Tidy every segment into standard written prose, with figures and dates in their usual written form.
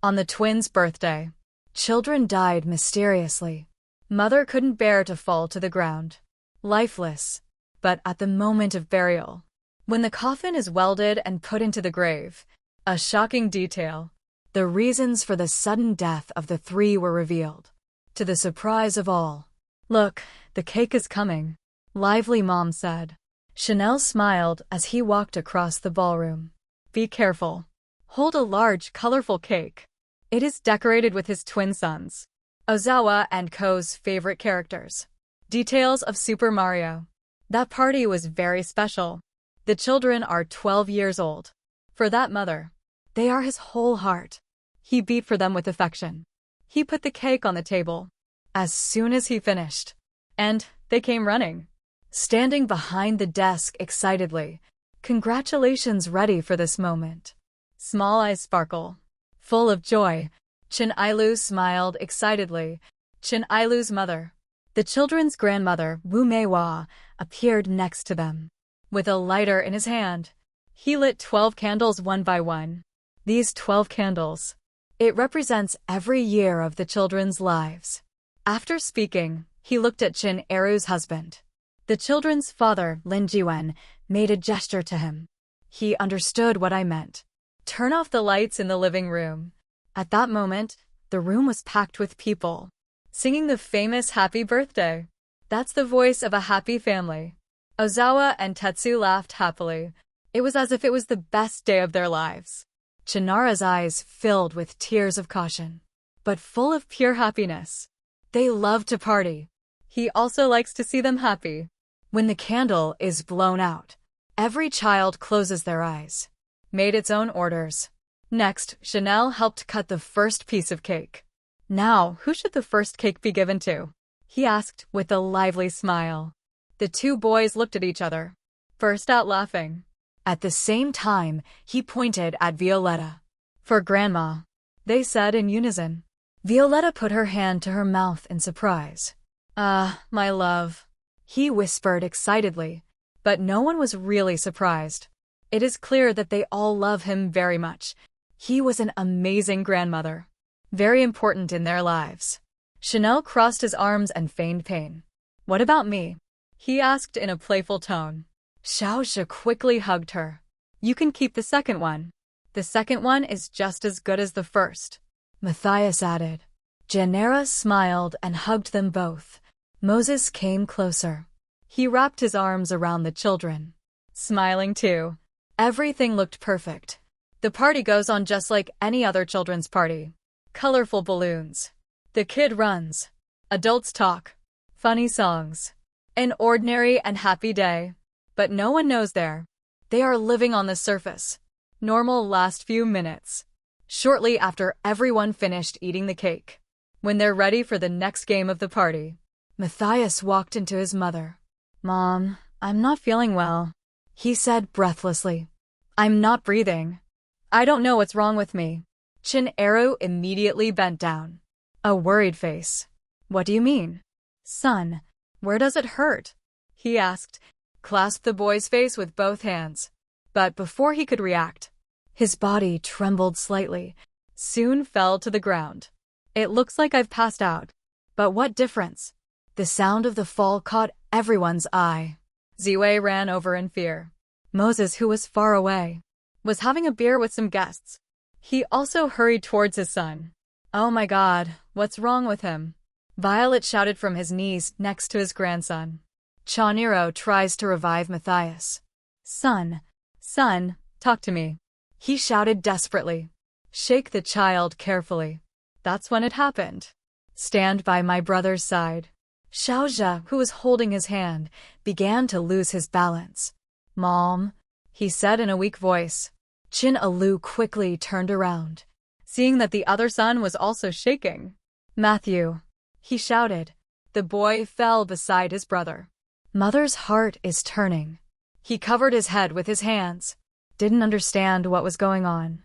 On the twins' birthday, children died mysteriously. Mother couldn't bear to fall to the ground, lifeless. But at the moment of burial, when the coffin is welded and put into the grave, a shocking detail, the reasons for the sudden death of the three were revealed, to the surprise of all. "Look, the cake is coming," lively Mom said. Chanel smiled as he walked across the ballroom. "Be careful. Hold a large, colorful cake. It is decorated with his twin sons, Ozawa and Ko's favorite characters. Details of Super Mario. That party was very special. The children are 12 years old. For that mother, they are his whole heart." He beat for them with affection. He put the cake on the table as soon as he finished, and they came running, standing behind the desk excitedly. Congratulations, ready for this moment. Small eyes sparkle, full of joy. Chin Ailu smiled excitedly. Chin Ailu's mother, the children's grandmother, Wu Meiwa, appeared next to them. With a lighter in his hand, he lit 12 candles one by one. These 12 candles, it represents every year of the children's lives. After speaking, he looked at Chin Eru's husband. The children's father, Lin Jiwen, made a gesture to him. He understood what I meant. Turn off the lights in the living room. At that moment, the room was packed with people, singing the famous happy birthday. That's the voice of a happy family. Ozawa and Tetsu laughed happily. It was as if it was the best day of their lives. Chinara's eyes filled with tears of caution, but full of pure happiness. They love to party. He also likes to see them happy. When the candle is blown out, every child closes their eyes. Made its own orders. Next, Chanel helped cut the first piece of cake. "Now, who should the first cake be given to?" he asked with a lively smile. The two boys looked at each other, burst out laughing. At the same time, he pointed at Violetta. "For Grandma," they said in unison. Violetta put her hand to her mouth in surprise. "Ah, my love," he whispered excitedly, but no one was really surprised. It is clear that they all love him very much. He was an amazing grandmother, very important in their lives. Chanel crossed his arms and feigned pain. "What about me?" he asked in a playful tone. Xiaoxia quickly hugged her. "You can keep the second one. The second one is just as good as the first," Matthias added. Gennaro smiled and hugged them both. Moses came closer. He wrapped his arms around the children, smiling too. Everything looked perfect. The party goes on just like any other children's party. Colorful balloons. The kid runs. Adults talk. Funny songs. An ordinary and happy day. But no one knows they are living on the surface. Normal last few minutes. Shortly after everyone finished eating the cake, when they're ready for the next game of the party, Matthias walked into his mother. "Mom, I'm not feeling well," he said breathlessly. "I'm not breathing. I don't know what's wrong with me." Chin Eru immediately bent down, a worried face. "What do you mean? Son, where does it hurt?" he asked, clasped the boy's face with both hands. But before he could react, his body trembled slightly, soon fell to the ground. "It looks like I've passed out. But what difference?" The sound of the fall caught everyone's eye. Ziwei ran over in fear. Moses, who was far away, was having a beer with some guests. He also hurried towards his son. "Oh my God, what's wrong with him?" Violet shouted from his knees next to his grandson. Chaniro tries to revive Matthias. Son, talk to me," he shouted desperately. "Shake the child carefully. That's when it happened. Stand by my brother's side." Xiaoxia, who was holding his hand, began to lose his balance. "Mom," he said in a weak voice. Chin Alu quickly turned around, seeing that the other son was also shaking. "Matthew," he shouted. The boy fell beside his brother. Mother's heart is turning. He covered his head with his hands, didn't understand what was going on.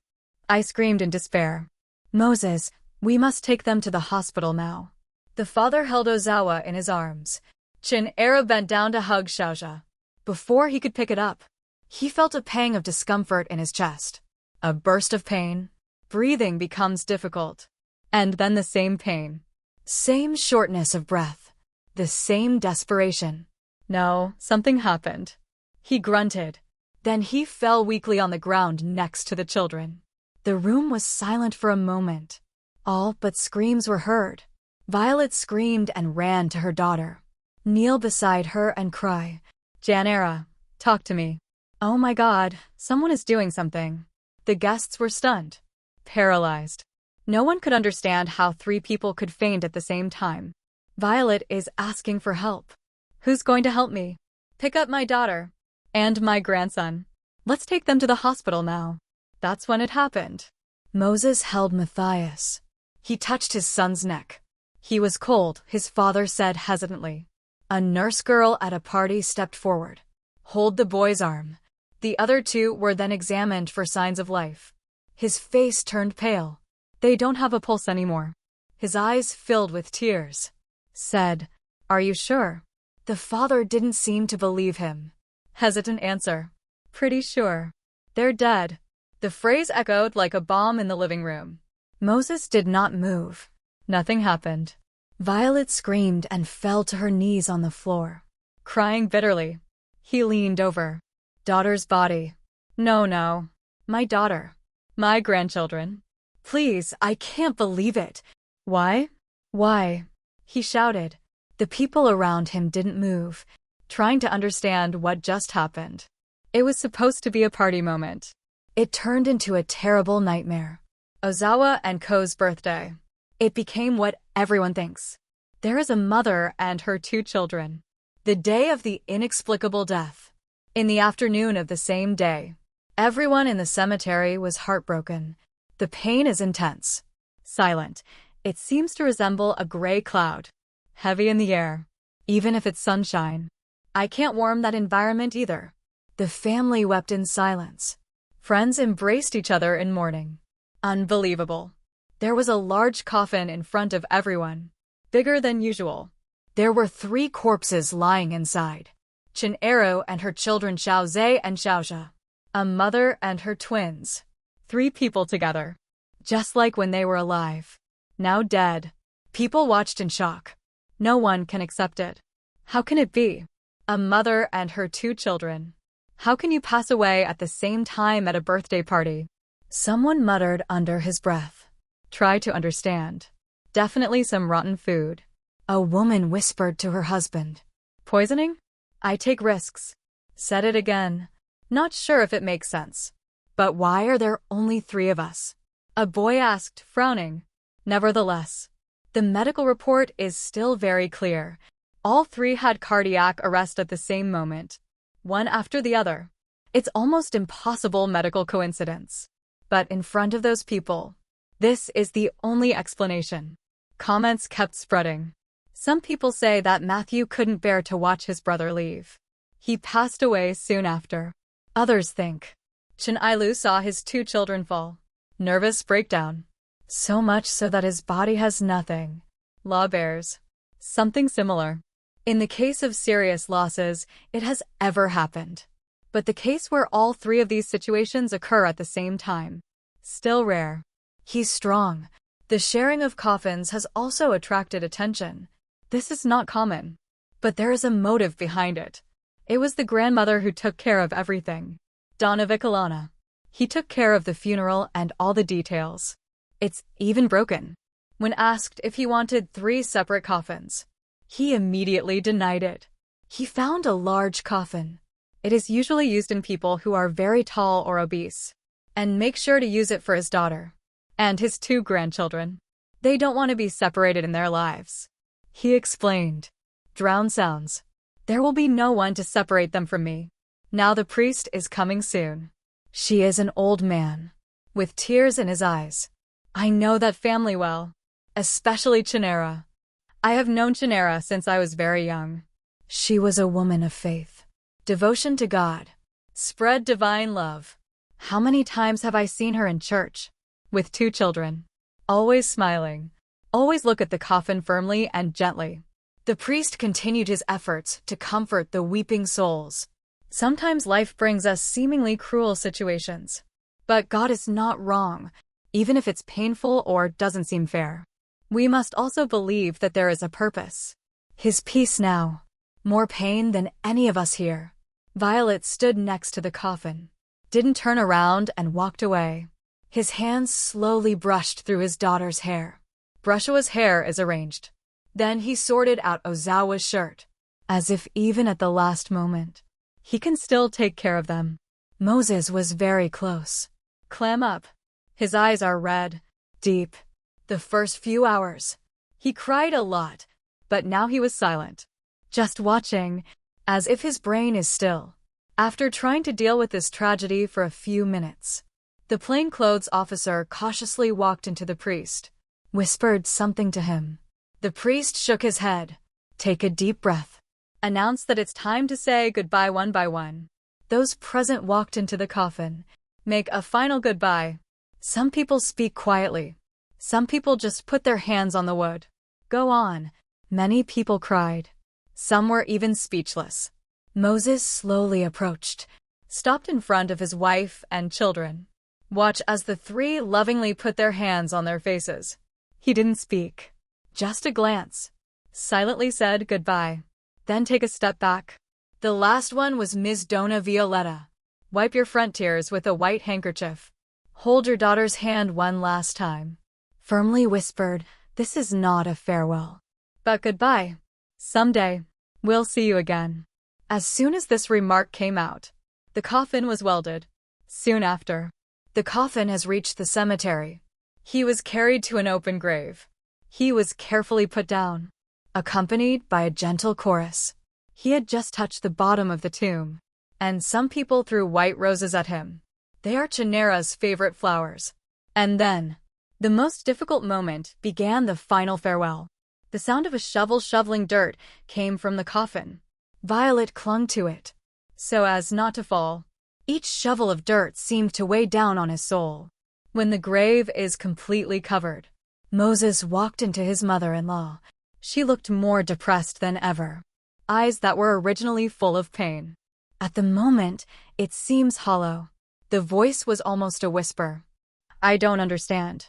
I screamed in despair. "Moses, we must take them to the hospital now." The father held Ozawa in his arms. Chin Eru bent down to hug Xiaoxia. Before he could pick it up, he felt a pang of discomfort in his chest. A burst of pain. breathing becomes difficult. And then the same pain. Same shortness of breath. The same desperation. No, something happened. He grunted. Then he fell weakly on the ground next to the children. The room was silent for a moment. All but screams were heard. Violet screamed and ran to her daughter. Kneel beside her and cry, "Janera, talk to me." Oh my God, someone is doing something. The guests were stunned. Paralyzed. No one could understand how 3 people could faint at the same time. Violet is asking for help. Who's going to help me? Pick up my daughter. And my grandson. Let's take them to the hospital now. That's when it happened. Moses held Matthias. He touched his son's neck. He was cold, his father said hesitantly. A nurse girl at a party stepped forward. Hold the boy's arm. The other 2 were then examined for signs of life. His face turned pale. They don't have a pulse anymore. His eyes filled with tears. Said, "Are you sure?" The father didn't seem to believe him. Hesitant answer. "Pretty sure. They're dead." The phrase echoed like a bomb in the living room. Moses did not move. Nothing happened. Violet screamed and fell to her knees on the floor. Crying bitterly. He leaned over. Daughter's body. No. My daughter. My grandchildren. Please, I can't believe it. Why? Why? He shouted. The people around him didn't move, trying to understand what just happened. It was supposed to be a party moment. It turned into a terrible nightmare. Ozawa and Ko's birthday. It became what everyone thinks. There is a mother and her 2 children. The day of the inexplicable death. In the afternoon of the same day, everyone in the cemetery was heartbroken. The pain is intense. Silent. It seems to resemble a gray cloud. Heavy in the air. Even if it's sunshine. I can't warm that environment either. The family wept in silence. Friends embraced each other in mourning. Unbelievable. There was a large coffin in front of everyone. Bigger than usual. There were 3 corpses lying inside. Chinero and her children Xiaozhe and Xiaoxia. A mother and her twins. 3 people together. Just like when they were alive. Now dead. People watched in shock. No one can accept it. How can it be? A mother and her 2 children. How can you pass away at the same time at a birthday party? Someone muttered under his breath. Try to understand. Definitely some rotten food. A woman whispered to her husband. Poisoning? I take risks. Said it again. Not sure if it makes sense. But why are there only 3 of us? A boy asked, frowning. Nevertheless, the medical report is still very clear. All 3 had cardiac arrest at the same moment. One after the other. It's almost impossible medical coincidence. But in front of those people, this is the only explanation. Comments kept spreading. Some people say that Matthew couldn't bear to watch his brother leave. He passed away soon after. Others think Chen Ailu saw his 2 children fall. Nervous breakdown. So much so that his body has nothing. Law bears. Something similar. In the case of serious losses, it has ever happened. But the case where all 3 of these situations occur at the same time. Still rare. He's strong. The sharing of coffins has also attracted attention. This is not common. But there is a motive behind it. It was the grandmother who took care of everything. Donna Vicolana. He took care of the funeral and all the details. It's even broken. When asked if he wanted 3 separate coffins, he immediately denied it. He found a large coffin. It is usually used in people who are very tall or obese. And make sure to use it for his daughter. And his 2 grandchildren. They don't want to be separated in their lives. He explained. Drown sounds. There will be no one to separate them from me. Now the priest is coming soon. She is an old man. With tears in his eyes. I know that family well. Especially Chinera. I have known Chinera since I was very young. She was a woman of faith. Devotion to God. Spread divine love. How many times have I seen her in church? With 2 children. Always smiling. Always look at the coffin firmly and gently. The priest continued his efforts to comfort the weeping souls. Sometimes life brings us seemingly cruel situations. But God is not wrong. even if it's painful or doesn't seem fair. We must also believe that there is a purpose. His peace now. More pain than any of us here. Violet stood next to the coffin, didn't turn around and walked away. His hands slowly brushed through his daughter's hair. Brushua's hair is arranged. Then he sorted out Ozawa's shirt, as if even at the last moment, he can still take care of them. Moses was very close. Clam up. His eyes are red, deep. The first few hours, he cried a lot, but now he was silent, just watching, as if his brain is still. After trying to deal with this tragedy for a few minutes, the plainclothes officer cautiously walked into the priest, whispered something to him. The priest shook his head, take a deep breath, announced that it's time to say goodbye one by one. Those present walked into the coffin, make a final goodbye. Some people speak quietly. Some people just put their hands on the wood. Go on. Many people cried. Some were even speechless. Moses slowly approached, stopped in front of his wife and children. Watch as the three lovingly put their hands on their faces. He didn't speak. Just a glance. Silently said goodbye. Then take a step back. The last one was Ms. Dona Violetta. Wipe your front tears with a white handkerchief. Hold your daughter's hand one last time. Firmly whispered, this is not a farewell, but goodbye. Someday, we'll see you again. As soon as this remark came out, the coffin was welded. Soon after, the coffin has reached the cemetery. He was carried to an open grave. He was carefully put down, accompanied by a gentle chorus. He had just touched the bottom of the tomb, and some people threw white roses at him. They are Chinera's favorite flowers. And then, the most difficult moment began. The final farewell. The sound of a shovel shoveling dirt came from the coffin. Violet clung to it, so as not to fall. Each shovel of dirt seemed to weigh down on his soul. When the grave is completely covered, Moses walked into his mother-in-law. She looked more depressed than ever, eyes that were originally full of pain. At the moment, it seems hollow. The voice was almost a whisper. I don't understand.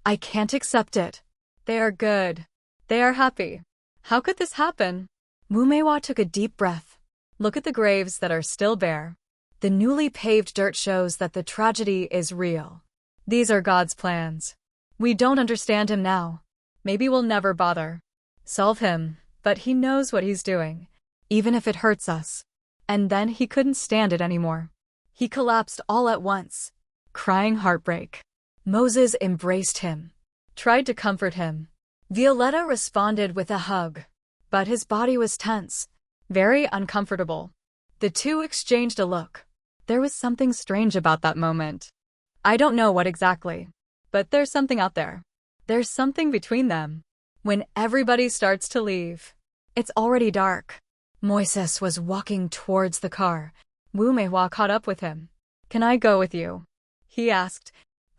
I can't accept it. They are good. They are happy. How could this happen? Mumewa took a deep breath. Look at the graves that are still bare. The newly paved dirt shows that the tragedy is real. These are God's plans. We don't understand him now. Maybe we'll never bother solve him, but he knows what he's doing, even if it hurts us. And then he couldn't stand it anymore. He collapsed all at once, crying heartbreak. Moses embraced him, tried to comfort him. Violetta responded with a hug, but his body was tense, very uncomfortable. The two exchanged a look. There was something strange about that moment. I don't know what exactly, but there's something out there. There's something between them. When everybody starts to leave, it's already dark. Moises was walking towards the car. Mumewa caught up with him. Can I go with you? He asked.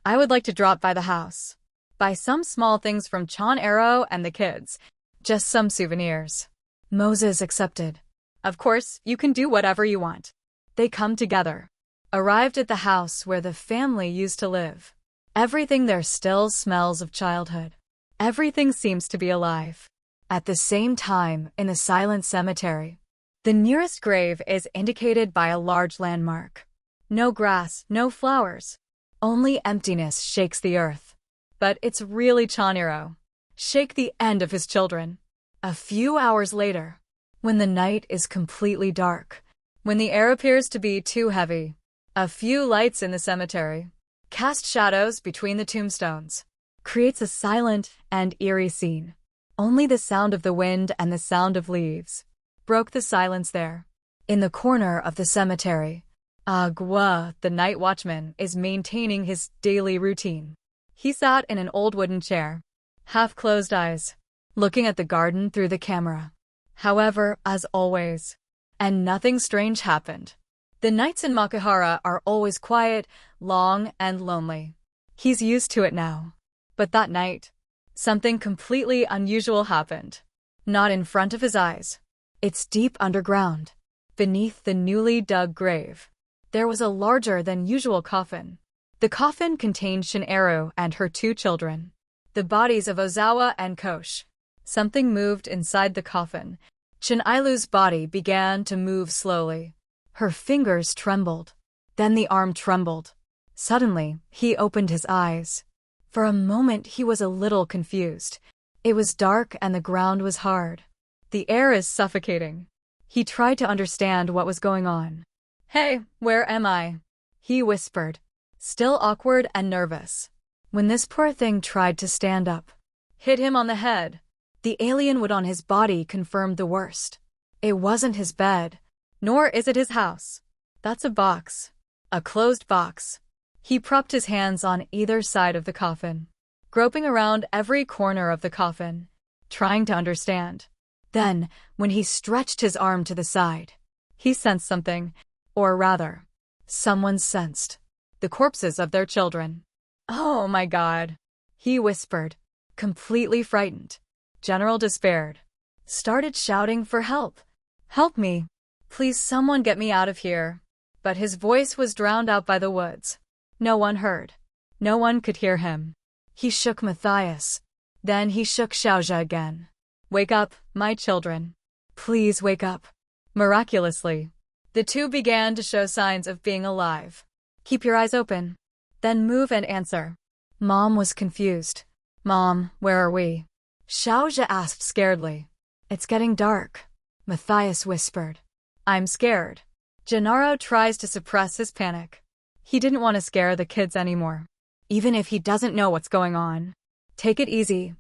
I would like to drop by the house. Buy some small things from Chan Arrow and the kids. Just some souvenirs. Moses accepted. Of course, you can do whatever you want. They come together. Arrived at the house where the family used to live. Everything there still smells of childhood. Everything seems to be alive. At the same time, in the silent cemetery, the nearest grave is indicated by a large landmark. No grass, no flowers. Only emptiness shakes the earth. But it's really Chaniro. Shake the end of his children. A few hours later, when the night is completely dark, when the air appears to be too heavy, a few lights in the cemetery cast shadows between the tombstones, creates a silent and eerie scene. Only the sound of the wind and the sound of leaves broke the silence there. In the corner of the cemetery, Agua, the night watchman, is maintaining his daily routine. He sat in an old wooden chair, half-closed eyes, looking at the garden through the camera. However, as always, and nothing strange happened. The nights in Makuhara are always quiet, long, and lonely. He's used to it now. But that night, something completely unusual happened. Not in front of his eyes. It's deep underground, beneath the newly dug grave. There was a larger than usual coffin. The coffin contained Shin'eru and her 2 children, the bodies of Ozawa and Kosh. Something moved inside the coffin. Shin'ailu's body began to move slowly. Her fingers trembled. Then the arm trembled. Suddenly, he opened his eyes. For a moment he was a little confused. It was dark and the ground was hard. The air is suffocating. He tried to understand what was going on. "Hey, where am I?" he whispered, still awkward and nervous. When this poor thing tried to stand up, hit him on the head. The alien wood on his body confirmed the worst. It wasn't his bed, nor is it his house. That's a box. A closed box. He propped his hands on either side of the coffin, groping around every corner of the coffin, trying to understand. Then, when he stretched his arm to the side, he sensed something, or rather, someone sensed the corpses of their children. "Oh my God," he whispered, completely frightened. General despaired, started shouting for help. "Help me. Please someone get me out of here." But his voice was drowned out by the woods. No one heard. No one could hear him. He shook Matthias. Then he shook Xiaozha again. "Wake up, my children. Please wake up." Miraculously, the 2 began to show signs of being alive. "Keep your eyes open. Then move and answer." Mom was confused. "Mom, where are we?" Xiaozha asked scaredly. "It's getting dark," Matthias whispered. "I'm scared." Gennaro tries to suppress his panic. He didn't want to scare the kids anymore, even if he doesn't know what's going on. Take it easy,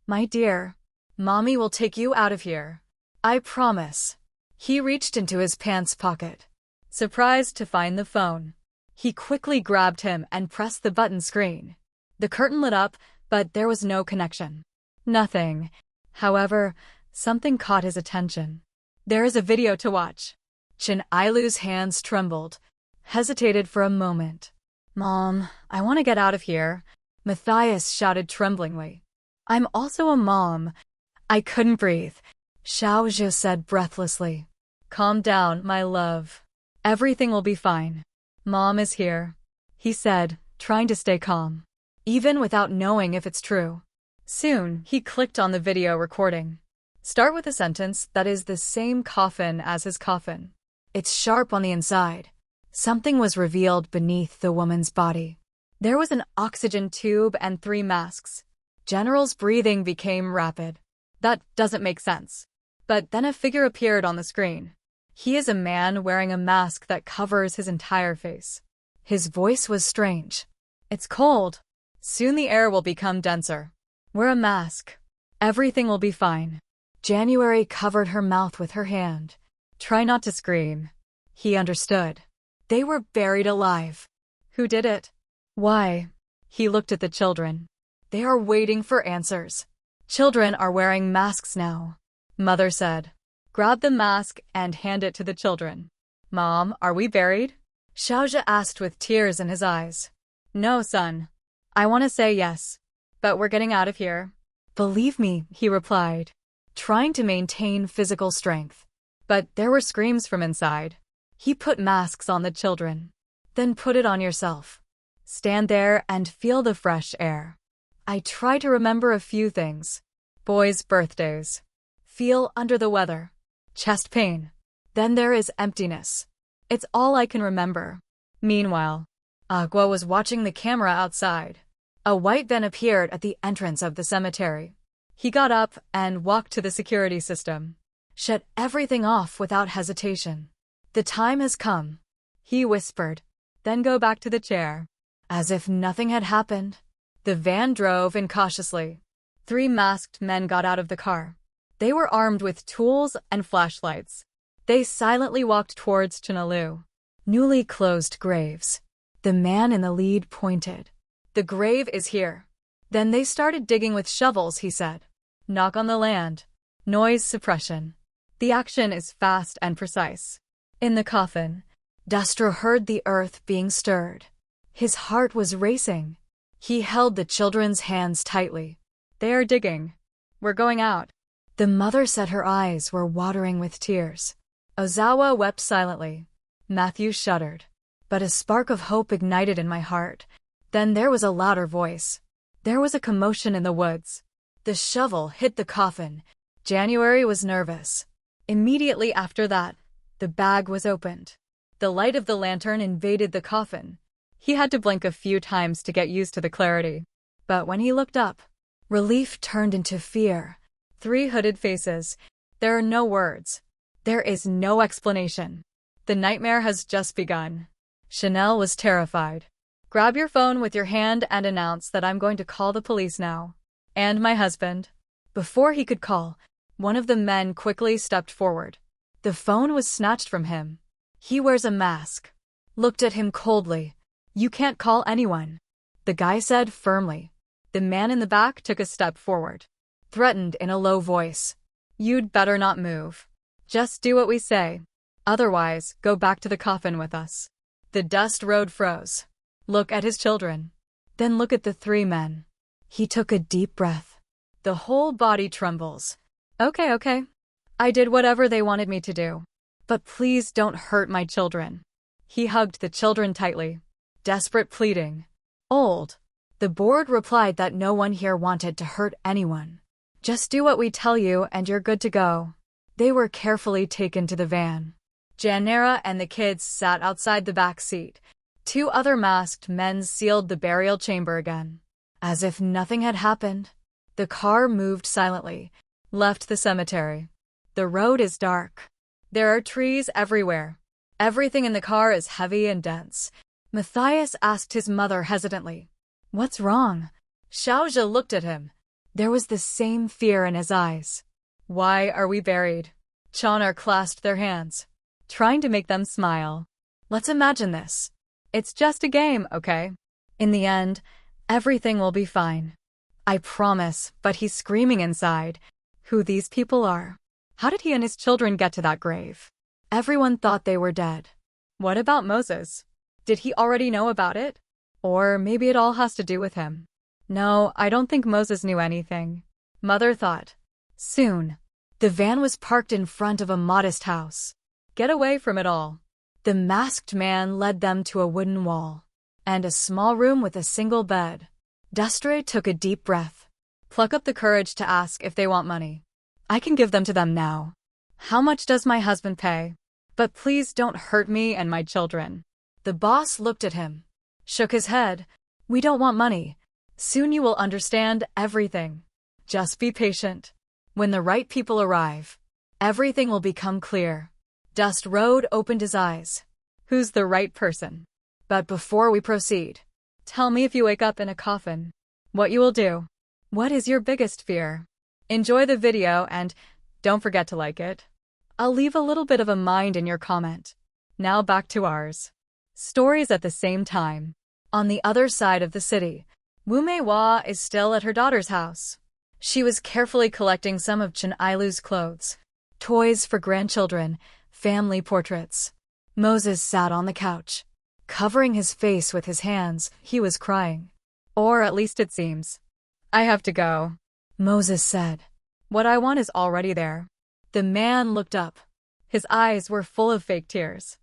my dear. Mommy will take you out of here. I promise." He reached into his pants pocket, surprised to find the phone. He quickly grabbed him and pressed the button screen. The curtain lit up, but there was no connection. Nothing. However, something caught his attention. "There is a video to watch." Shin'ailu's hands trembled, hesitated for a moment. "Mom, I want to get out of here," Matthias shouted tremblingly. "I'm also a mom." "I couldn't breathe," Xiaozha said breathlessly. "Calm down, my love. Everything will be fine. Mom is here," he said, trying to stay calm, even without knowing if it's true. Soon, he clicked on the video recording. Start with a sentence that is the same coffin as his coffin. It's sharp on the inside. Something was revealed beneath the woman's body. There was an oxygen tube and 3 masks. General's breathing became rapid. That doesn't make sense. But then a figure appeared on the screen. He is a man wearing a mask that covers his entire face. His voice was strange. "It's cold. Soon the air will become denser. Wear a mask. Everything will be fine." January covered her mouth with her hand. "Try not to scream." He understood. They were buried alive. Who did it? Why? He looked at the children. They are waiting for answers. "Children are wearing masks now," Mother said. "Grab the mask and hand it to the children." "Mom, are we buried?" Xiaozha asked with tears in his eyes. "No, son. I want to say yes, but we're getting out of here." "Believe me," he replied, trying to maintain physical strength. But there were screams from inside. He put masks on the children. "Then put it on yourself. Stand there and feel the fresh air." I try to remember a few things. Boys' birthdays. Feel under the weather. Chest pain. Then there is emptiness. It's all I can remember. Meanwhile, Agua was watching the camera outside. A white van appeared at the entrance of the cemetery. He got up and walked to the security system. Shut everything off without hesitation. "The time has come," he whispered. "Then go back to the chair." As if nothing had happened, the van drove in cautiously. 3 masked men got out of the car. They were armed with tools and flashlights. They silently walked towards Chinalu. Newly closed graves. The man in the lead pointed. "The grave is here." Then they started digging with shovels, he said. "Knock on the land." Noise suppression. The action is fast and precise. In the coffin, Destro heard the earth being stirred. His heart was racing. He held the children's hands tightly. "They are digging. We're going out." The mother said her eyes were watering with tears. Ozawa wept silently. Matthew shuddered. but a spark of hope ignited in my heart. Then there was a louder voice. There was a commotion in the woods. The shovel hit the coffin. January was nervous. Immediately after that, the bag was opened. The light of the lantern invaded the coffin. He had to blink a few times to get used to the clarity. But when he looked up, relief turned into fear. 3 hooded faces. There are no words. There is no explanation. The nightmare has just begun. Chanel was terrified. Grab your phone with your hand and announce that I'm going to call the police now. And my husband. Before he could call, one of the men quickly stepped forward. The phone was snatched from him. He wears a mask. Looked at him coldly. You can't call anyone. The guy said firmly. The man in the back took a step forward. Threatened in a low voice. You'd better not move. Just do what we say. Otherwise, go back to the coffin with us. The dust road froze. Look at his children. Then look at the 3 men. He took a deep breath. The whole body trembles. Okay. I did whatever they wanted me to do. But please don't hurt my children. He hugged the children tightly. Desperate pleading. Old. The board replied that no one here wanted to hurt anyone. Just do what we tell you and you're good to go. They were carefully taken to the van. Janera and the kids sat outside the back seat. 2 other masked men sealed the burial chamber again. As if nothing had happened, the car moved silently, left the cemetery. The road is dark. There are trees everywhere. Everything in the car is heavy and dense. Matthias asked his mother hesitantly, "What's wrong?" Xiaozhe looked at him. There was the same fear in his eyes. "Why are we buried?" Chanar clasped their hands, trying to make them smile. "Let's imagine this. It's just a game, okay? In the end, everything will be fine. I promise," but he's screaming inside. Who these people are? How did he and his children get to that grave? Everyone thought they were dead. What about Moses? Did he already know about it? Or maybe it all has to do with him. No, I don't think Moses knew anything. Mother thought. Soon, the van was parked in front of a modest house. Get away from it all. The masked man led them to a wooden wall and a small room with a single bed. Destre took a deep breath. Pluck up the courage to ask if they want money. I can give them to them now. How much does my husband pay? But please don't hurt me and my children. The boss looked at him, shook his head. We don't want money. Soon you will understand everything. Just be patient. When the right people arrive, everything will become clear. Dust Road opened his eyes. Who's the right person? But before we proceed, tell me if you wake up in a coffin, what you will do. What is your biggest fear? Enjoy the video and don't forget to like it. I'll leave a little bit of a mind in your comment. Now back to ours. Stories at the same time. On the other side of the city, Wu Meihua is still at her daughter's house. She was carefully collecting some of Chen Ailu's clothes, toys for grandchildren, family portraits. Moses sat on the couch, covering his face with his hands. He was crying. Or at least it seems. I have to go, Moses said. What I want is already there. The man looked up. His eyes were full of fake tears.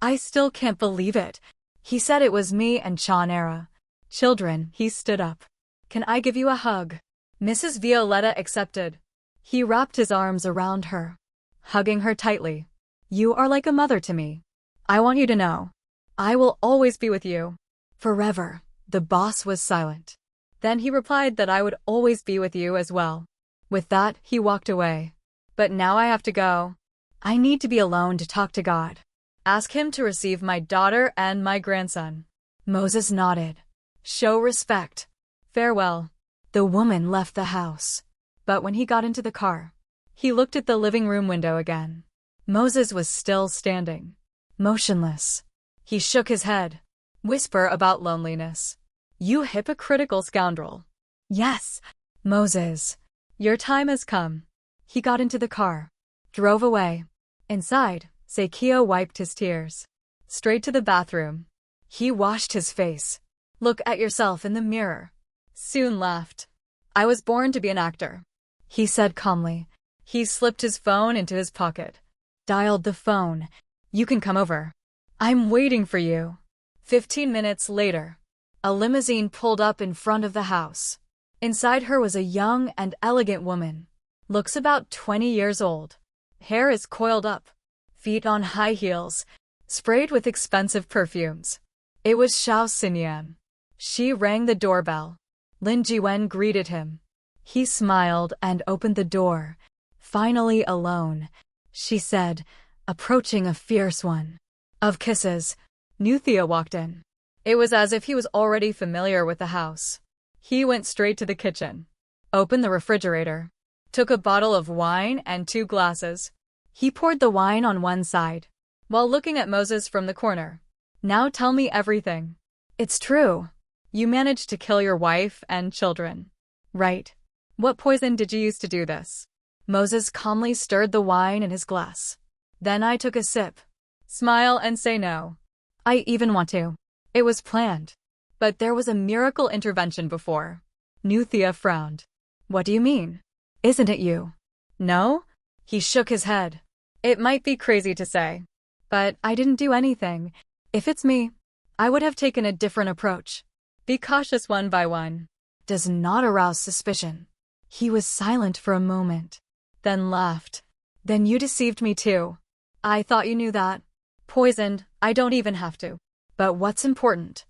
I still can't believe it. He said it was me and Chanera. Children, he stood up. Can I give you a hug? Mrs. Violetta accepted. He wrapped his arms around her, hugging her tightly. You are like a mother to me. I want you to know. I will always be with you. Forever. The boss was silent. Then he replied that I would always be with you as well. With that, he walked away. But now I have to go. I need to be alone to talk to God. Ask him to receive my daughter and my grandson. Moses nodded. Show respect. Farewell. The woman left the house. But when he got into the car, he looked at the living room window again. Moses was still standing, motionless. He shook his head. Whisper about loneliness. You hypocritical scoundrel. Yes, Moses. Your time has come. He got into the car, drove away. Inside, Seikio wiped his tears. Straight to the bathroom. He washed his face. Look at yourself in the mirror. Soon laughed. I was born to be an actor, he said calmly. He slipped his phone into his pocket. Dialed the phone. You can come over. I'm waiting for you. 15 minutes later, a limousine pulled up in front of the house. Inside her was a young and elegant woman. Looks about 20 years old. Hair is coiled up, feet on high heels, sprayed with expensive perfumes. It was Xiao Xinyan. She rang the doorbell. Lin Jiwen greeted him. He smiled and opened the door. Finally alone, she said, approaching a fierce one. Of kisses, Nuthia walked in. It was as if he was already familiar with the house. He went straight to the kitchen, opened the refrigerator, took a bottle of wine and 2 glasses. He poured the wine on one side, while looking at Moses from the corner. Now tell me everything. It's true. You managed to kill your wife and children, right? What poison did you use to do this? Moses calmly stirred the wine in his glass. Then I took a sip. Smile and say no. I even want to. It was planned. But there was a miracle intervention before. Nuthia frowned. What do you mean? Isn't it you? No? He shook his head. It might be crazy to say, but I didn't do anything. If it's me, I would have taken a different approach. Be cautious one by one. Does not arouse suspicion. He was silent for a moment, then laughed. Then you deceived me too. I thought you knew that. Poisoned, I don't even have to. But what's important?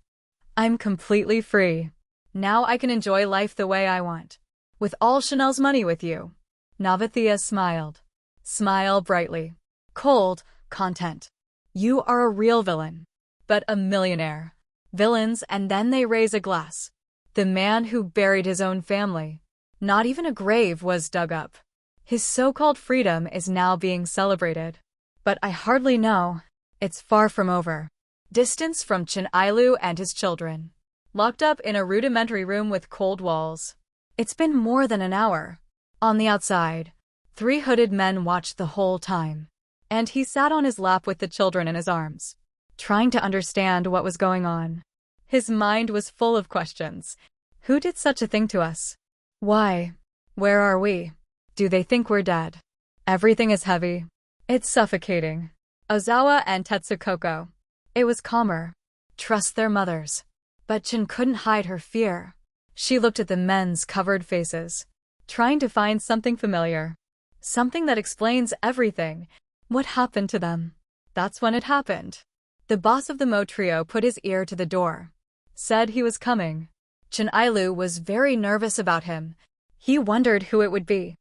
I'm completely free. Now I can enjoy life the way I want. With all Chanel's money with you. Navathea smiled. Smile brightly. Cold, content. You are a real villain. But a millionaire. Villains, and then they raise a glass. The man who buried his own family. Not even a grave was dug up. His so-called freedom is now being celebrated. But I hardly know. It's far from over. Distance from Chen Ailu and his children. Locked up in a rudimentary room with cold walls. It's been more than an hour. On the outside, 3 hooded men watched the whole time. And he sat on his lap with the children in his arms, trying to understand what was going on. His mind was full of questions. Who did such a thing to us? Why? Where are we? Do they think we're dead? Everything is heavy. It's suffocating. Ozawa and Tetsukoko. It was calmer. Trust their mothers. But Chin couldn't hide her fear. She looked at the men's covered faces, trying to find something familiar. Something that explains everything. What happened to them? That's when it happened. The boss of the Mo trio put his ear to the door. Said he was coming. Chen Ailu was very nervous about him. He wondered who it would be.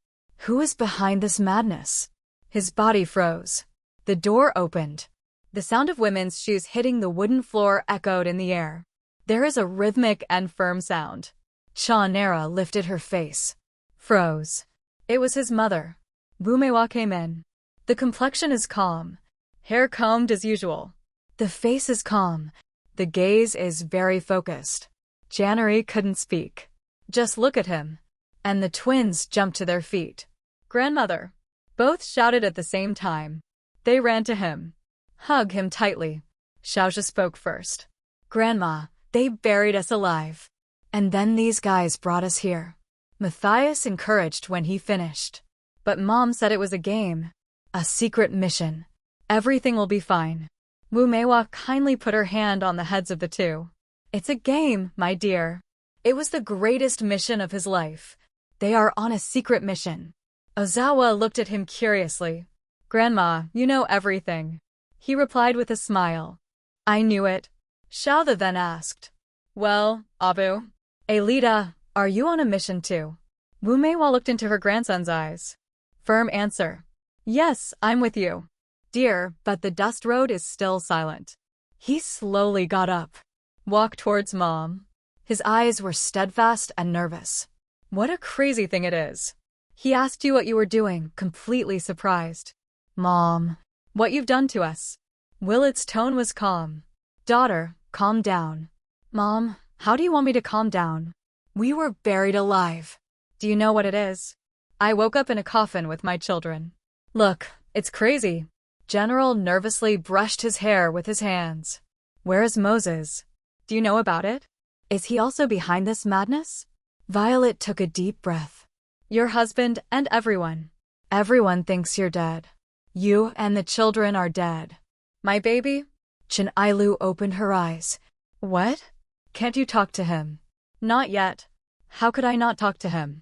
Who is behind this madness? His body froze. The door opened. The sound of women's shoes hitting the wooden floor echoed in the air. There is a rhythmic and firm sound. Chanera lifted her face. Froze. It was his mother. Bumewa came in. The complexion is calm. Hair combed as usual. The face is calm. The gaze is very focused. January couldn't speak. Just look at him. And the twins jumped to their feet. Grandmother. Both shouted at the same time. They ran to him. Hug him tightly. Xiaozhi spoke first. Grandma, they buried us alive. And then these guys brought us here. Matthias encouraged when he finished. But Mom said it was a game. A secret mission. Everything will be fine. Wu Meiwa kindly put her hand on the heads of the two. It's a game, my dear. It was the greatest mission of his life. They are on a secret mission. Ozawa looked at him curiously. Grandma, you know everything. He replied with a smile. I knew it. Xiaothe then asked. Well, Abu. Alita, are you on a mission too? Wu Meiwa looked into her grandson's eyes. Firm answer. Yes, I'm with you. Dear, but the dust road is still silent. He slowly got up. Walked towards Mom. His eyes were steadfast and nervous. What a crazy thing it is. He asked you what you were doing, completely surprised. Mom, what you've done to us. Willet's tone was calm. Daughter, calm down. Mom, how do you want me to calm down? We were buried alive. Do you know what it is? I woke up in a coffin with my children. Look, it's crazy. General nervously brushed his hair with his hands. Where is Moses? Do you know about it? Is he also behind this madness? Violet took a deep breath. Your husband and everyone. Everyone thinks you're dead. You and the children are dead. My baby? Chen Ailu opened her eyes. What? Can't you talk to him? Not yet. How could I not talk to him?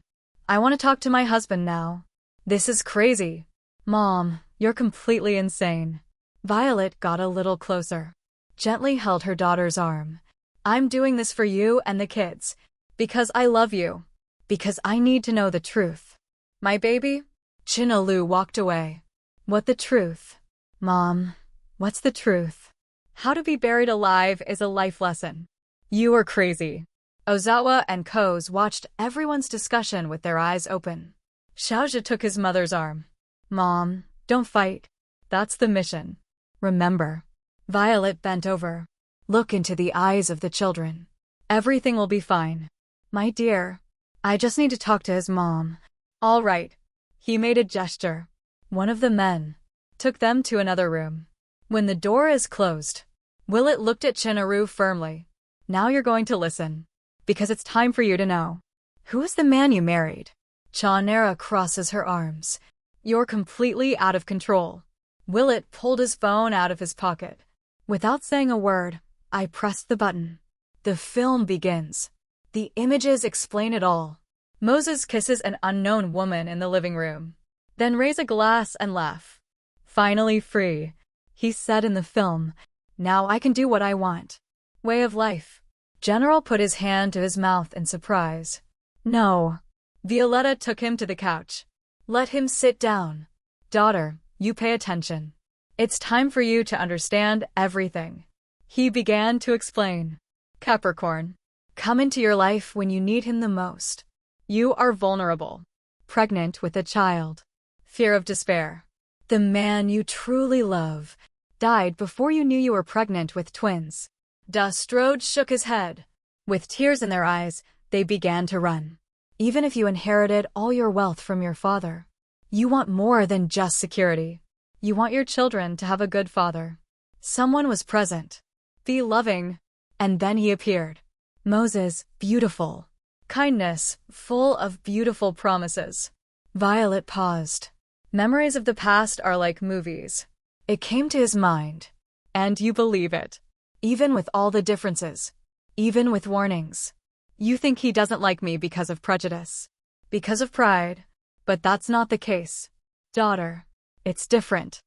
I want to talk to my husband now. This is crazy. Mom, you're completely insane. Violet got a little closer, gently held her daughter's arm. I'm doing this for you and the kids. Because I love you. Because I need to know the truth. My baby? Chinalu walked away. What the truth? Mom, what's the truth? How to be buried alive is a life lesson. You are crazy. Ozawa and Koz watched everyone's discussion with their eyes open. Xiaozhi took his mother's arm. Mom, don't fight. That's the mission. Remember. Violet bent over. Look into the eyes of the children. Everything will be fine. My dear, I just need to talk to his mom. All right. He made a gesture. One of the men took them to another room. When the door is closed, Willet looked at Chinaru firmly. Now you're going to listen. Because it's time for you to know. Who is the man you married? Chanera crosses her arms. You're completely out of control. Willet pulled his phone out of his pocket. Without saying a word, I pressed the button. The film begins. The images explain it all. Moses kisses an unknown woman in the living room. Then raise a glass and laugh. Finally free, he said in the film. Now I can do what I want. Way of life. General put his hand to his mouth in surprise. No. Violetta took him to the couch. Let him sit down. Daughter, you pay attention. It's time for you to understand everything. He began to explain. Capricorn. Come into your life when you need him the most. You are vulnerable. Pregnant with a child. Fear of despair. The man you truly love died before you knew you were pregnant with twins. Dastrode shook his head. With tears in their eyes, they began to run. Even if you inherited all your wealth from your father, you want more than just security. You want your children to have a good father. Someone was present. Be loving. And then he appeared. Moses, beautiful. Kindness, full of beautiful promises. Violet paused. Memories of the past are like movies. It came to his mind. And you believe it. Even with all the differences. Even with warnings. You think he doesn't like me because of prejudice. Because of pride. But that's not the case. Daughter. It's different.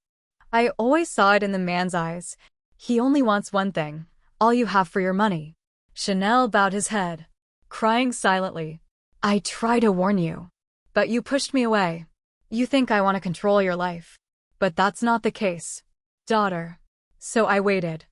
I always saw it in the man's eyes. He only wants one thing. All you have for your money. Chanel bowed his head. Crying silently. I try to warn you. But you pushed me away. You think I want to control your life. But that's not the case. Daughter. So I waited.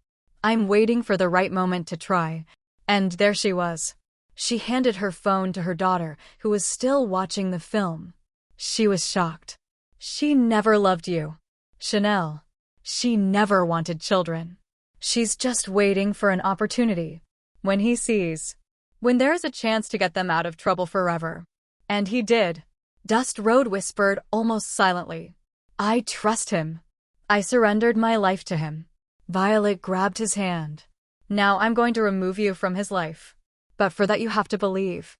I'm waiting for the right moment to try. And there she was. She handed her phone to her daughter, who was still watching the film. She was shocked. She never loved you. Chanel. She never wanted children. She's just waiting for an opportunity. When he sees. When there's a chance to get them out of trouble forever. And he did. Dust Road whispered almost silently. I trust him. I surrendered my life to him. Violet grabbed his hand. Now I'm going to remove you from his life. But for that you have to believe.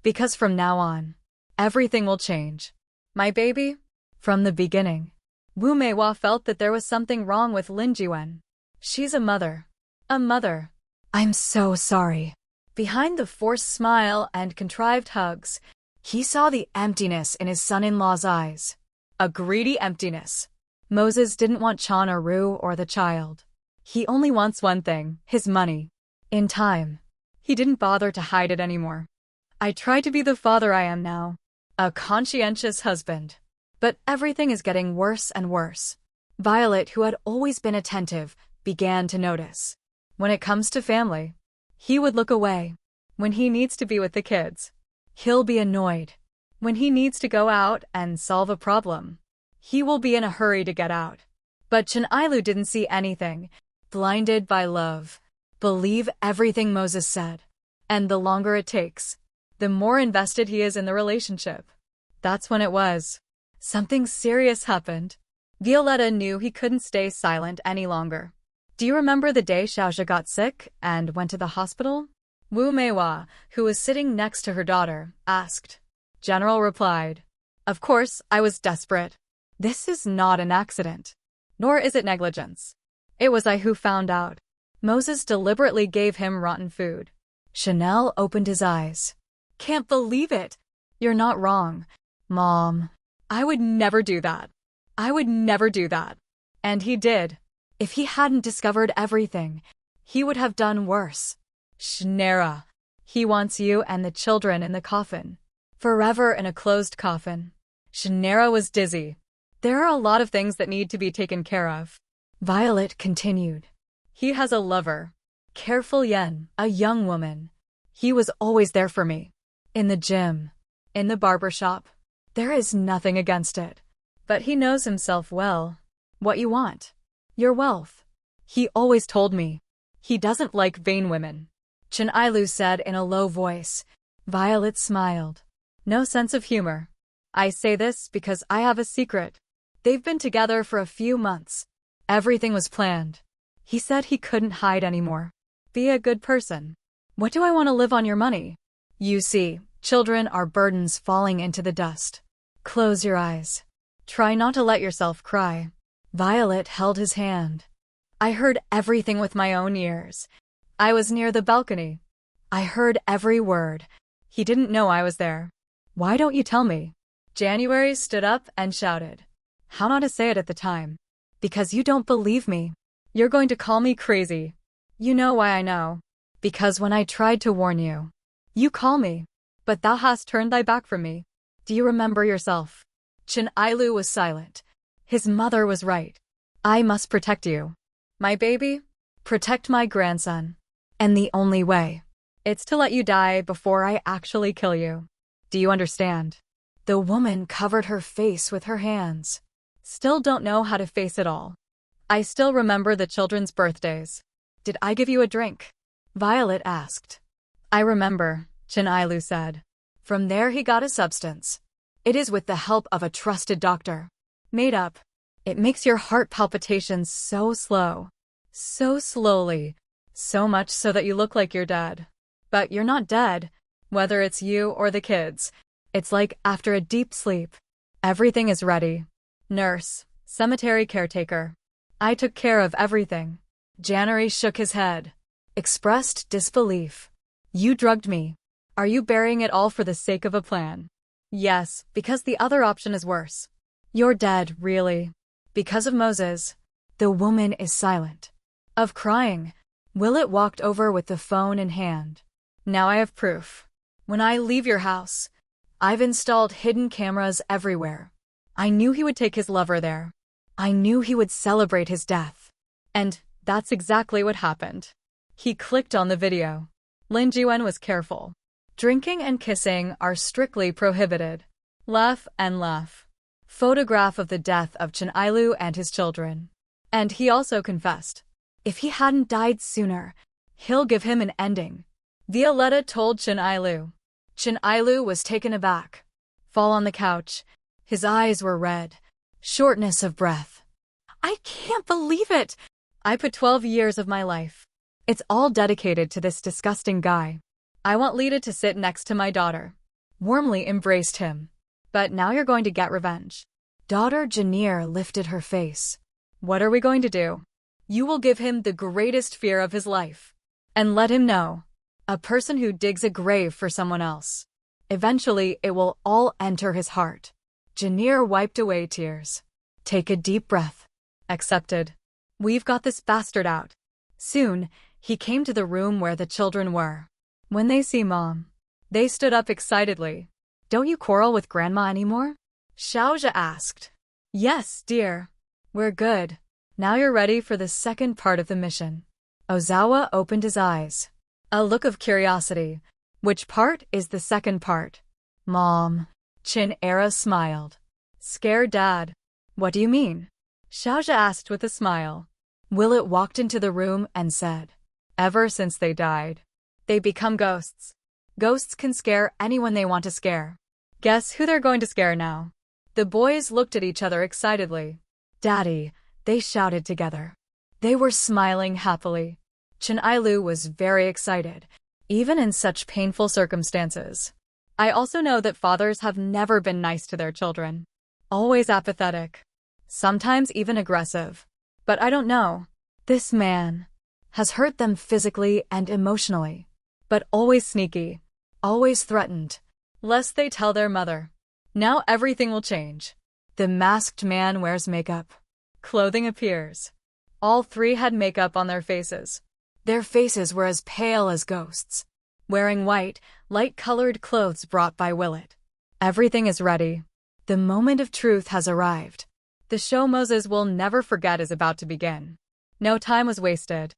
Because from now on, everything will change. My baby? From the beginning. Wu Meiwa felt that there was something wrong with Lin Jiwen. She's a mother. A mother. I'm so sorry. Behind the forced smile and contrived hugs, he saw the emptiness in his son-in-law's eyes. A greedy emptiness. Moses didn't want Chan or Ru or the child. He only wants one thing, his money. In time, he didn't bother to hide it anymore. I try to be the father I am now. A conscientious husband. But everything is getting worse and worse. Violet, who had always been attentive, began to notice. When it comes to family, he would look away. When he needs to be with the kids, he'll be annoyed. When he needs to go out and solve a problem, he will be in a hurry to get out. But Chanilu didn't see anything. Blinded by love. Believe everything Moses said. And the longer it takes, the more invested he is in the relationship. That's when it was. Something serious happened. Violetta knew he couldn't stay silent any longer. Do you remember the day Xiaozhi got sick and went to the hospital? Wu Meiwa, who was sitting next to her daughter, asked. General replied. Of course, I was desperate. This is not an accident. Nor is it negligence. It was I who found out. Moses deliberately gave him rotten food. Chanel opened his eyes. Can't believe it. You're not wrong, Mom. I would never do that. I would never do that. And he did. If he hadn't discovered everything, he would have done worse. Shnera. He wants you and the children in the coffin. Forever in a closed coffin. Shnera was dizzy. There are a lot of things that need to be taken care of. Violet continued. He has a lover. Careful Yen, a young woman. He was always there for me. In the gym. In the barber shop. There is nothing against it. But he knows himself well. What you want. Your wealth. He always told me. He doesn't like vain women. Chen Ailu said in a low voice. Violet smiled. No sense of humor. I say this because I have a secret. They've been together for a few months. Everything was planned. He said he couldn't hide anymore. Be a good person. What do I want to live on your money? You see, children are burdens falling into the dust. Close your eyes. Try not to let yourself cry. Violet held his hand. I heard everything with my own ears. I was near the balcony. I heard every word. He didn't know I was there. Why don't you tell me? January stood up and shouted. How not to say it at the time? Because you don't believe me. You're going to call me crazy. You know why I know. Because when I tried to warn you, you call me. But thou hast turned thy back from me. Do you remember yourself? Chen Ailu was silent. His mother was right. I must protect you. My baby, protect my grandson. And the only way, it's to let you die before I actually kill you. Do you understand? The woman covered her face with her hands. Still don't know how to face it all. I still remember the children's birthdays. Did I give you a drink? Violet asked. I remember, Chen Ailu said. From there he got a substance. It is with the help of a trusted doctor. Made up. It makes your heart palpitations so slow. So slowly. So much so that you look like you're dead. But you're not dead, whether it's you or the kids. It's like after a deep sleep. Everything is ready. Nurse, cemetery caretaker. I took care of everything. January shook his head. Expressed disbelief. You drugged me. Are you burying it all for the sake of a plan? Yes, because the other option is worse. You're dead, really. Because of Moses. The woman is silent. Of crying. Willett walked over with the phone in hand. Now I have proof. When I leave your house, I've installed hidden cameras everywhere. I knew he would take his lover there. I knew he would celebrate his death. And that's exactly what happened. He clicked on the video. Lin Jiwen was careful. Drinking and kissing are strictly prohibited. Laugh and laugh. Photograph of the death of Chen Ailu and his children. And he also confessed. If he hadn't died sooner, he'll give him an ending. Violetta told Chen Ailu. Chen Ailu was taken aback. Fall on the couch. His eyes were red. Shortness of breath. I can't believe it! I put 12 years of my life. It's all dedicated to this disgusting guy. I want Lita to sit next to my daughter. Warmly embraced him. But now you're going to get revenge. Daughter Janir lifted her face. What are we going to do? You will give him the greatest fear of his life. And let him know. A person who digs a grave for someone else. Eventually, it will all enter his heart. Janir wiped away tears. Take a deep breath. Accepted. We've got this bastard out. Soon, he came to the room where the children were. When they see Mom, they stood up excitedly. Don't you quarrel with Grandma anymore? Xiaozha asked. Yes, dear. We're good. Now you're ready for the second part of the mission. Ozawa opened his eyes. A look of curiosity. Which part is the second part? Mom. Chin Era smiled. Scared Dad. What do you mean? Xiaozha asked with a smile. Willett walked into the room and said. Ever since they died, they become ghosts. Ghosts can scare anyone they want to scare. Guess who they're going to scare now? The boys looked at each other excitedly. Daddy, they shouted together. They were smiling happily. Chen Ailu was very excited, even in such painful circumstances. I also know that fathers have never been nice to their children. Always apathetic. Sometimes even aggressive. But I don't know. This man has hurt them physically and emotionally. But always sneaky, always threatened, lest they tell their mother. Now everything will change. The masked man wears makeup. Clothing appears. All three had makeup on their faces. Their faces were as pale as ghosts, wearing white, light-colored clothes brought by Willet. Everything is ready. The moment of truth has arrived. The show Moses will never forget is about to begin. No time was wasted.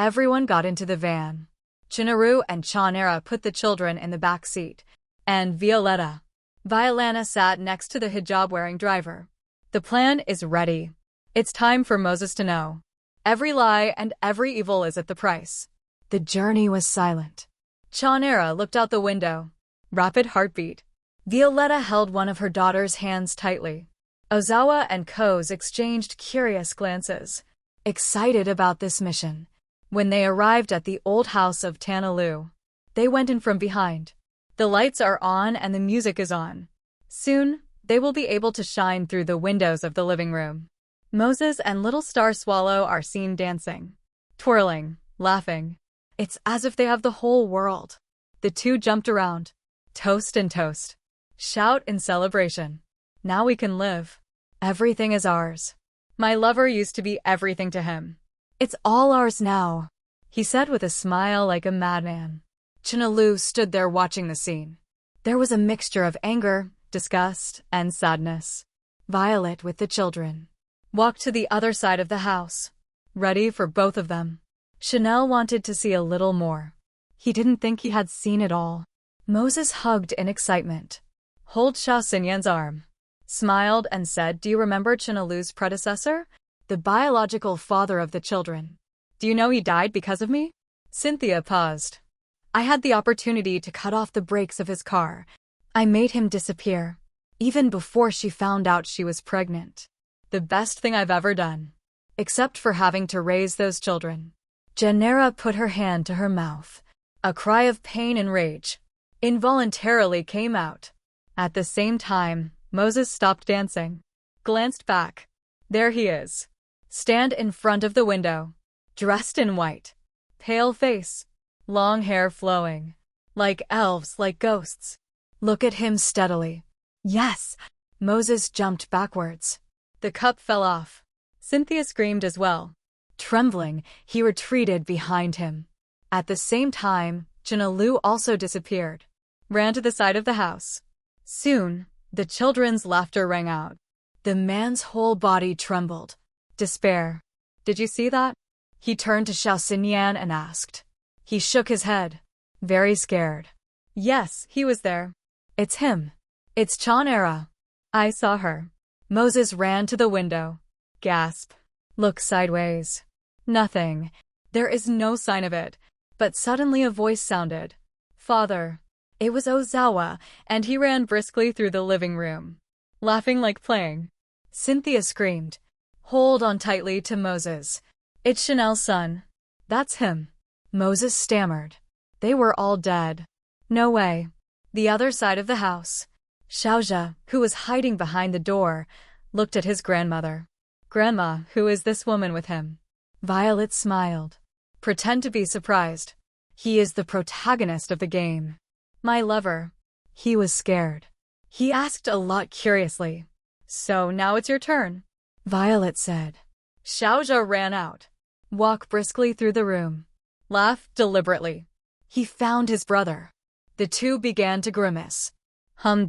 Everyone got into the van. Chinaru and Chanera put the children in the back seat, and Violetta sat next to the hijab-wearing driver. The plan is ready. It's time for Moses to know. Every lie and every evil is at the price. The journey was silent. Chanera looked out the window. Rapid heartbeat. Violetta held one of her daughter's hands tightly. Ozawa and Koz exchanged curious glances, excited about this mission. When they arrived at the old house of Tanalu, they went in from behind. The lights are on and the music is on. Soon, they will be able to shine through the windows of the living room. Moses and little Star Swallow are seen dancing, twirling, laughing. It's as if they have the whole world. The two jumped around. Toast and toast. Shout in celebration. Now we can live. Everything is ours. My lover used to be everything to him. It's all ours now, he said with a smile like a madman. Chinalu stood there watching the scene. There was a mixture of anger, disgust, and sadness. Violet, with the children, walked to the other side of the house, ready for both of them. Chanel wanted to see a little more. He didn't think he had seen it all. Moses hugged in excitement, held Xiao Xinyan's arm, smiled and said, "Do you remember Chinalu's predecessor? The biological father of the children. Do you know he died because of me?" Cynthia paused. "I had the opportunity to cut off the brakes of his car. I made him disappear, even before she found out she was pregnant. The best thing I've ever done. Except for having to raise those children." Janera put her hand to her mouth. A cry of pain and rage involuntarily came out. At the same time, Moses stopped dancing, glanced back. There he is. Stand in front of the window, dressed in white, pale face, long hair flowing, like elves, like ghosts. Look at him steadily. Yes! Moses jumped backwards. The cup fell off. Cynthia screamed as well. Trembling, he retreated behind him. At the same time, Chinalu also disappeared, ran to the side of the house. Soon, the children's laughter rang out. The man's whole body trembled. Despair. Did you see that? He turned to Xiao Xinyan and asked. He shook his head, very scared. Yes, he was there. It's him. It's Chanera. I saw her. Moses ran to the window. Gasp. Look sideways. Nothing. There is no sign of it. But suddenly a voice sounded. Father. It was Ozawa, and he ran briskly through the living room, laughing like playing. Cynthia screamed. Hold on tightly to Moses. It's Chanel's son. That's him. Moses stammered. They were all dead. No way. The other side of the house. Xiaozha, who was hiding behind the door, looked at his grandmother. Grandma, who is this woman with him? Violet smiled. Pretend to be surprised. He is the protagonist of the game. My lover. He was scared. He asked a lot curiously. So now it's your turn, Violet said. Xiaozha ran out. Walk briskly through the room. Laugh deliberately. He found his brother. The two began to grimace.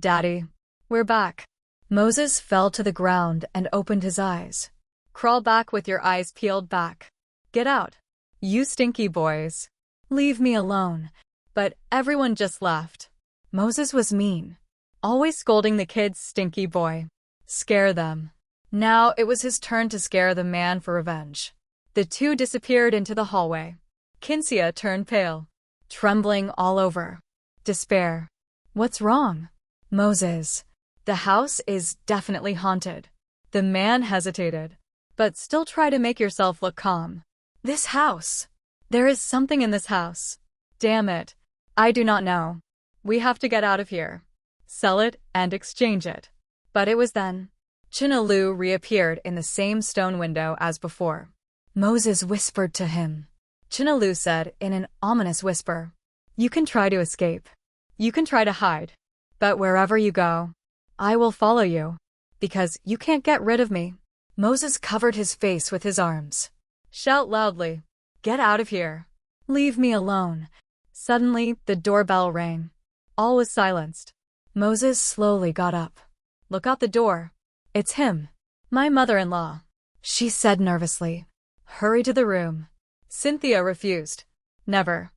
Daddy. We're back. Moses fell to the ground and opened his eyes. Crawl back with your eyes peeled back. Get out. You stinky boys. Leave me alone. But everyone just laughed. Moses was mean. Always scolding the kids, stinky boy. Scare them. Now it was his turn to scare the man for revenge. The two disappeared into the hallway. Kinsia turned pale, trembling all over. Despair. What's wrong? Moses. The house is definitely haunted. The man hesitated. But still try to make yourself look calm. This house. There is something in this house. Damn it. I do not know. We have to get out of here. Sell it and exchange it. But it was then. Chinalu reappeared in the same stone window as before. Moses whispered to him. Chinalu said in an ominous whisper. You can try to escape. You can try to hide. But wherever you go, I will follow you. Because you can't get rid of me. Moses covered his face with his arms. Shout loudly. Get out of here. Leave me alone. Suddenly, the doorbell rang. All was silenced. Moses slowly got up. Look out the door. It's him. My mother-in-law. She said nervously. Hurry to the room. Cynthia refused. Never.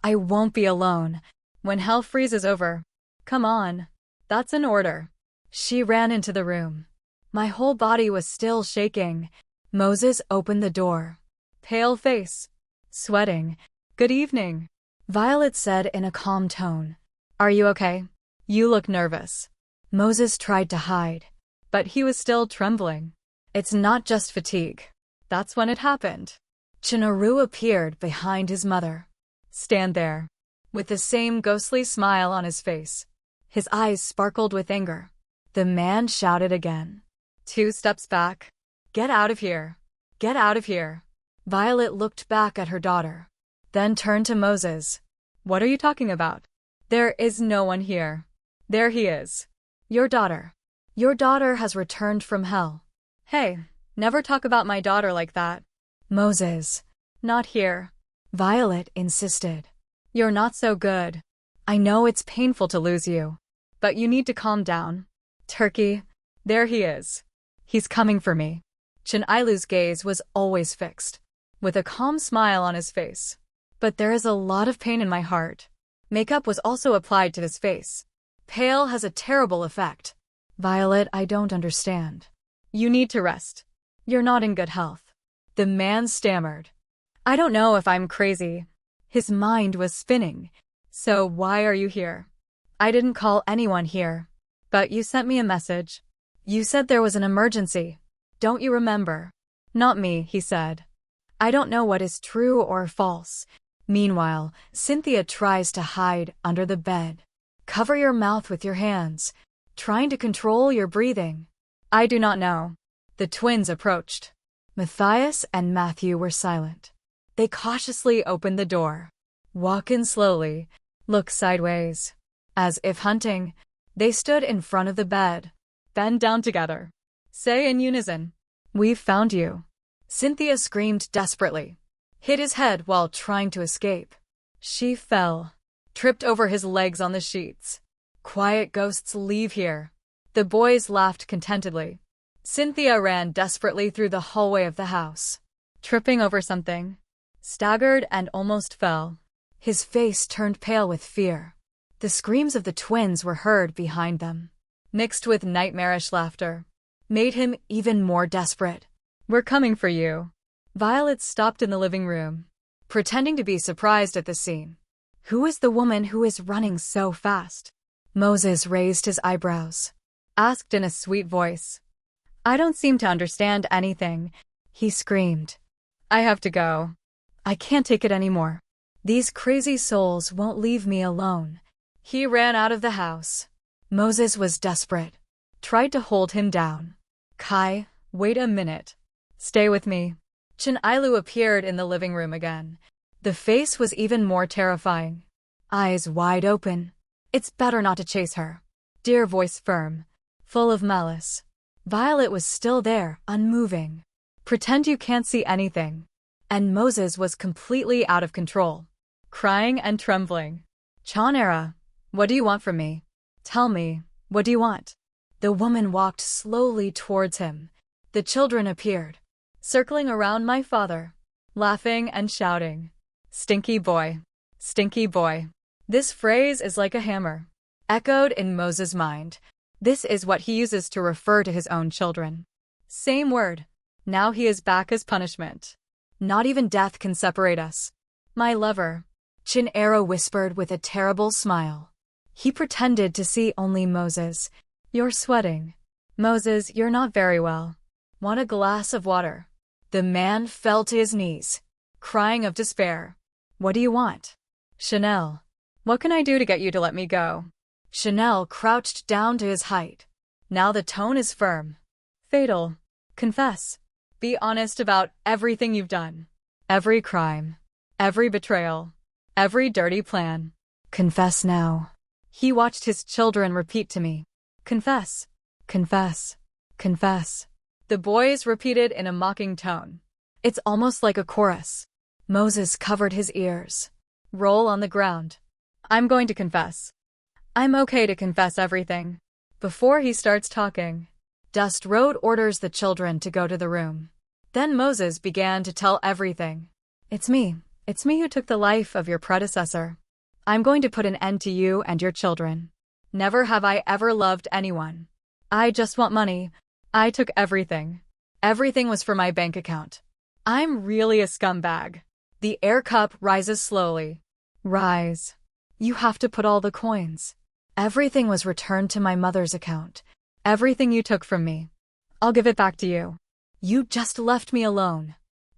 I won't be alone. When hell freezes over. Come on. That's an order. She ran into the room. My whole body was still shaking. Moses opened the door. Pale face. Sweating. Good evening. Violet said in a calm tone. Are you okay? You look nervous. Moses tried to hide. But he was still trembling. It's not just fatigue. That's when it happened. Chinaru appeared behind his mother. Stand there. With the same ghostly smile on his face. His eyes sparkled with anger. The man shouted again. 2 steps back. Get out of here. Get out of here. Violet looked back at her daughter. Then turned to Moses. What are you talking about? There is no one here. There he is. Your daughter. Your daughter has returned from hell. Hey, never talk about my daughter like that. Moses. Not here. Violet insisted. You're not so good. I know it's painful to lose you. But you need to calm down. Turkey. There he is. He's coming for me. Chinalu's gaze was always fixed, with a calm smile on his face. But there is a lot of pain in my heart. Makeup was also applied to his face. Pale has a terrible effect. Violet, I don't understand. You need to rest. You're not in good health. The man stammered. I don't know if I'm crazy. His mind was spinning. So why are you here? I didn't call anyone here. But you sent me a message. You said there was an emergency. Don't you remember? Not me, he said. I don't know what is true or false. Meanwhile, Cynthia tries to hide under the bed. Cover your mouth with your hands, trying to control your breathing. I do not know. The twins approached. Matthias and Matthew were silent. They cautiously opened the door. Walk in slowly, look sideways. As if hunting, they stood in front of the bed. Bend down together. Say in unison, We've found you. Cynthia screamed desperately. Hit his head while trying to escape. She fell. Tripped over his legs on the sheets. Quiet ghosts leave here. The boys laughed contentedly. Cynthia ran desperately through the hallway of the house. Tripping over something. Staggered and almost fell. His face turned pale with fear. The screams of the twins were heard behind them, mixed with nightmarish laughter. Made him even more desperate. We're coming for you. Violet stopped in the living room, pretending to be surprised at the scene. Who is the woman who is running so fast? Moses raised his eyebrows, asked in a sweet voice. I don't seem to understand anything, he screamed. I have to go. I can't take it anymore. These crazy souls won't leave me alone. He ran out of the house. Moses was desperate. Tried to hold him down. Kai, wait a minute. Stay with me. Chinalu appeared in the living room again. The face was even more terrifying. Eyes wide open. It's better not to chase her. Dear voice firm, full of malice. Violet was still there, unmoving. Pretend you can't see anything. And Moses was completely out of control. Crying and trembling. Chanera, what do you want from me? Tell me, what do you want? The woman walked slowly towards him. The children appeared, circling around my father, laughing and shouting. Stinky boy. Stinky boy. This phrase is like a hammer, echoed in Moses' mind. This is what he uses to refer to his own children. Same word. Now he is back as punishment. Not even death can separate us. My lover. Chinera whispered with a terrible smile. He pretended to see only Moses. You're sweating. Moses, you're not very well. Want a glass of water? The man fell to his knees, crying of despair. What do you want? Chanel. What can I do to get you to let me go? Chanel crouched down to his height. Now the tone is firm. Fatal. Confess. Be honest about everything you've done. Every crime. every betrayal, every dirty plan. Confess now. He watched his children repeat to me. Confess, confess, confess. The boys repeated in a mocking tone. It's almost like a chorus. Moses covered his ears. Roll on the ground. I'm going to confess. I'm okay to confess everything. Before he starts talking, Dust Road orders the children to go to the room. Then Moses began to tell everything. It's me who took the life of your predecessor. I'm going to put an end to you and your children. Never have I ever loved anyone. I just want money. I took everything. Everything was for my bank account. I'm really a scumbag. The air cup rises slowly. Rise. You have to put all the coins. Everything was returned to my mother's account. Everything you took from me. I'll give it back to you. You just left me alone.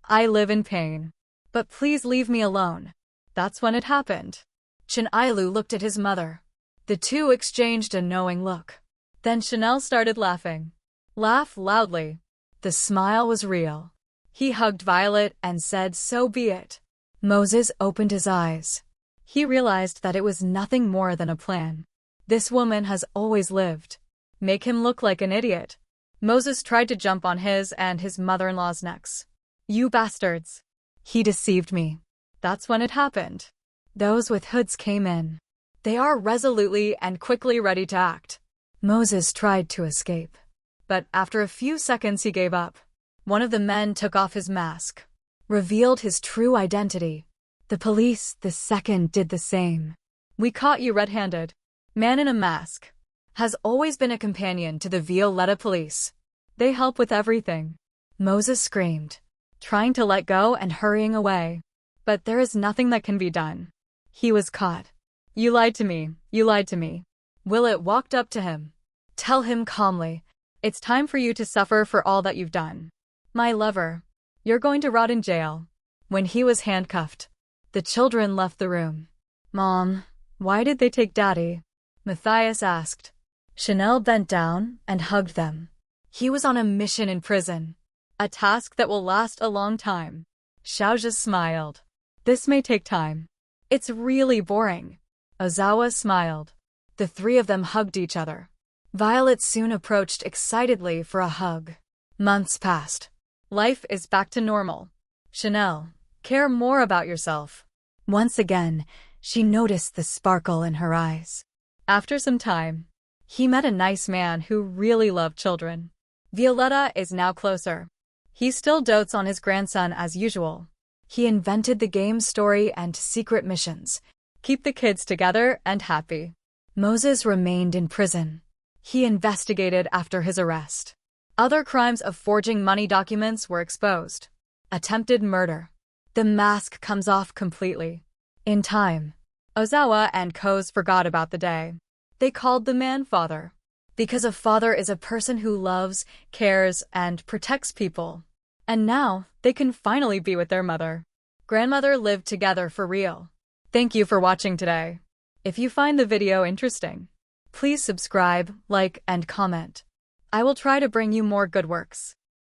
I live in pain. But please leave me alone. That's when it happened. Chinilu looked at his mother. The two exchanged a knowing look. Then Chanel started laughing. Laugh loudly. The smile was real. He hugged Violet and said, so be it. Moses opened his eyes. He realized that it was nothing more than a plan. This woman has always lived. Make him look like an idiot. Moses tried to jump on his and his mother-in-law's necks. You bastards. He deceived me. That's when it happened. Those with hoods came in. They are resolutely and quickly ready to act. Moses tried to escape. But after a few seconds he gave up. One of the men took off his mask. Revealed his true identity. The police, the second, did the same. We caught you red-handed. Man in a mask. Has always been a companion to the Violetta police. They help with everything. Moses screamed, trying to let go and hurrying away. But there is nothing that can be done. He was caught. You lied to me. You lied to me. Willett walked up to him. Tell him calmly. It's time for you to suffer for all that you've done. My lover. You're going to rot in jail. When he was handcuffed, the children left the room. Mom, why did they take Daddy? Matthias asked. Chanel bent down and hugged them. He was on a mission in prison. A task that will last a long time. Xiaozha smiled. This may take time. It's really boring. Ozawa smiled. The three of them hugged each other. Violet soon approached excitedly for a hug. Months passed. Life is back to normal. Chanel, care more about yourself. Once again, she noticed the sparkle in her eyes. After some time, he met a nice man who really loved children. Violetta is now closer. He still dotes on his grandson as usual. He invented the game story and secret missions. Keep the kids together and happy. Moses remained in prison. He investigated after his arrest. Other crimes of forging money documents were exposed. Attempted murder. The mask comes off completely. In time, Ozawa and Koz forgot about the day. They called the man father. Because a father is a person who loves, cares, and protects people. And now, they can finally be with their mother. Grandmother lived together for real. Thank you for watching today. If you find the video interesting, please subscribe, like, and comment. I will try to bring you more good works.